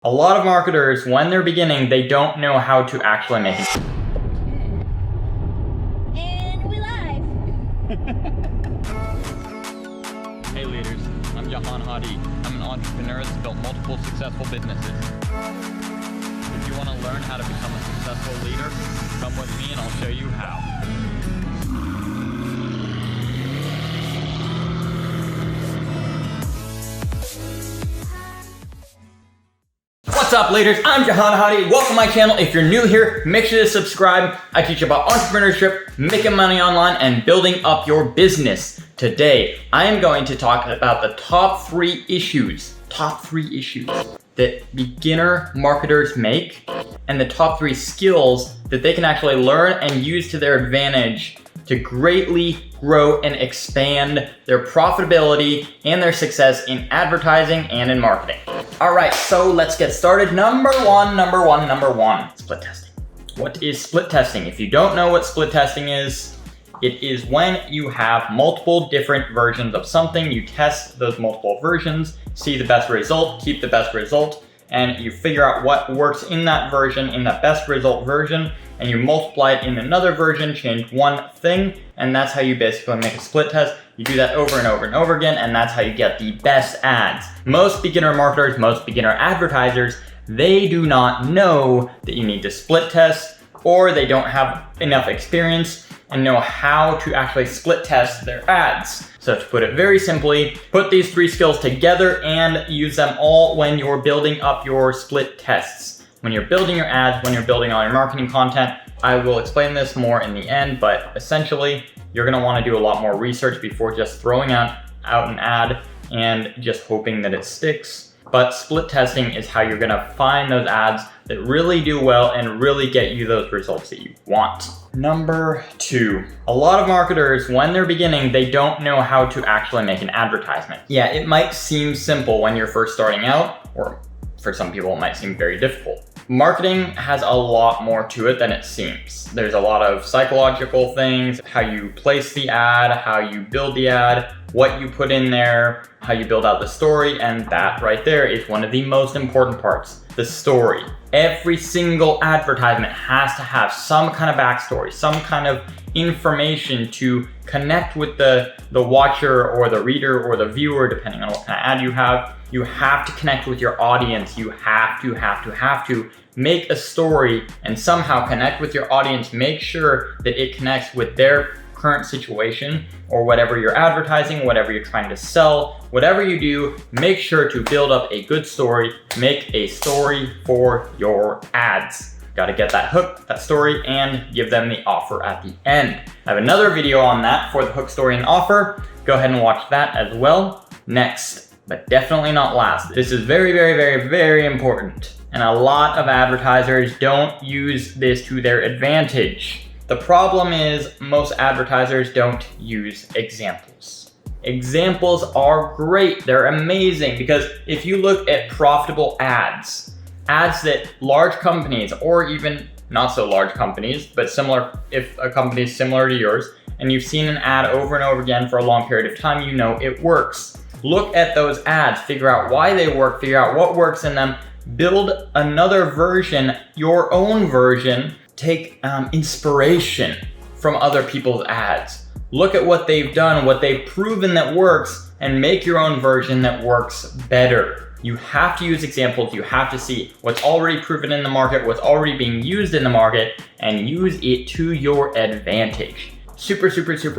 A lot of marketers, when they're beginning, they don't know how to actually make it. And we're live. Hey leaders, I'm Jahan Hadi. I'm an entrepreneur that's built multiple successful businesses. If you want to learn how to become a successful leader, come with me and I'll show you how. What's up leaders, I'm Jahan Hadi, welcome to my channel. If you're new here, make sure to subscribe. I teach about entrepreneurship, making money online, and building up your business. Today, I am going to talk about the top three issues that beginner marketers make, and the top three skills that they can actually learn and use to their advantage to greatly grow and expand their profitability and their success in advertising and in marketing. All right, so let's get started. Number one, split testing. What is split testing? If you don't know what split testing is, it is when you have multiple different versions of something, you test those multiple versions, see the best result, keep the best result, and you figure out what works in that version, in that best result version, and you multiply it in another version, change one thing, and that's how you basically make a split test. You do that over and over and over again, and that's how you get the best ads. Most beginner marketers, most beginner advertisers, they do not know that you need to split test, or they don't have enough experience and know how to actually split test their ads. So to put it very simply, put these three skills together and use them all when you're building up your split tests. When you're building your ads, when you're building all your marketing content, I will explain this more in the end, but essentially, you're gonna wanna do a lot more research before just throwing out an ad and just hoping that it sticks. But split testing is how you're gonna find those ads that really do well and really get you those results that you want. Number two, a lot of marketers, when they're beginning, they don't know how to actually make an advertisement. Yeah, it might seem simple when you're first starting out, or for some people, it might seem very difficult. Marketing has a lot more to it than it seems. There's a lot of psychological things, how you place the ad, how you build the ad, what you put in there, how you build out the story, and that right there is one of the most important parts, the story. Every single advertisement has to have some kind of backstory, some kind of information to connect with the watcher or the reader or the viewer, depending on what kind of ad you have. You have to connect with your audience. You have to make a story and somehow connect with your audience. Make sure that it connects with their current situation or whatever you're advertising, whatever you're trying to sell, whatever you do, make sure to build up a good story. Make a story for your ads. Got to get that hook, that story, and give them the offer at the end. I have another video on that for the hook, story, and offer. Go ahead and watch that as well. Next, but definitely not last. This is very important. And a lot of advertisers don't use this to their advantage. The problem is most advertisers don't use examples. Examples are great, they're amazing, because if you look at profitable ads that large companies, or even not so large companies, but similar, if a company is similar to yours, and you've seen an ad over and over again for a long period of time, you know it works. Look at those ads, figure out why they work, figure out what works in them, build another version, your own version, take inspiration from other people's ads. Look at what they've done, what they've proven that works, and make your own version that works better. You have to use examples. You have to see what's already proven in the market, what's already being used in the market, and use it to your advantage. Super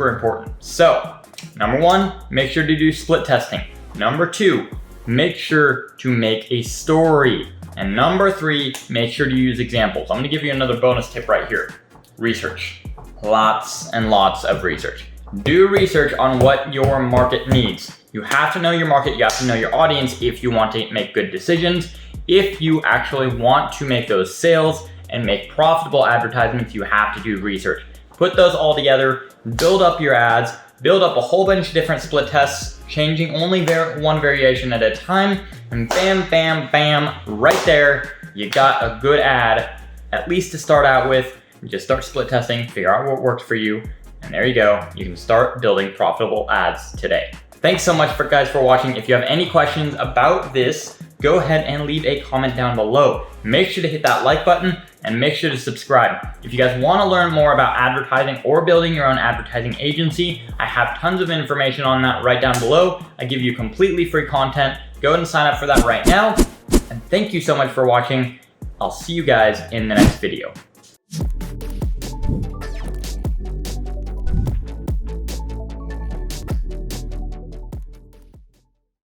important. So, number one, make sure to do split testing. Number two, make sure to make a story. And number three, make sure to use examples. I'm gonna give you another bonus tip right here. Research. Lots and lots of research. Do research on what your market needs. You have to know your market, you have to know your audience if you want to make good decisions. If you actually want to make those sales and make profitable advertisements, you have to do research. Put those all together, build up your ads, build up a whole bunch of different split tests, changing only one variation at a time, and bam, right there, you got a good ad, at least to start out with. You just start split testing, figure out what works for you, and there you go. You can start building profitable ads today. Thanks so much guys for watching. If you have any questions about this, go ahead and leave a comment down below. Make sure to hit that like button and make sure to subscribe. If you guys want to learn more about advertising or building your own advertising agency, I have tons of information on that right down below. I give you completely free content. Go ahead and sign up for that right now. And thank you so much for watching. I'll see you guys in the next video.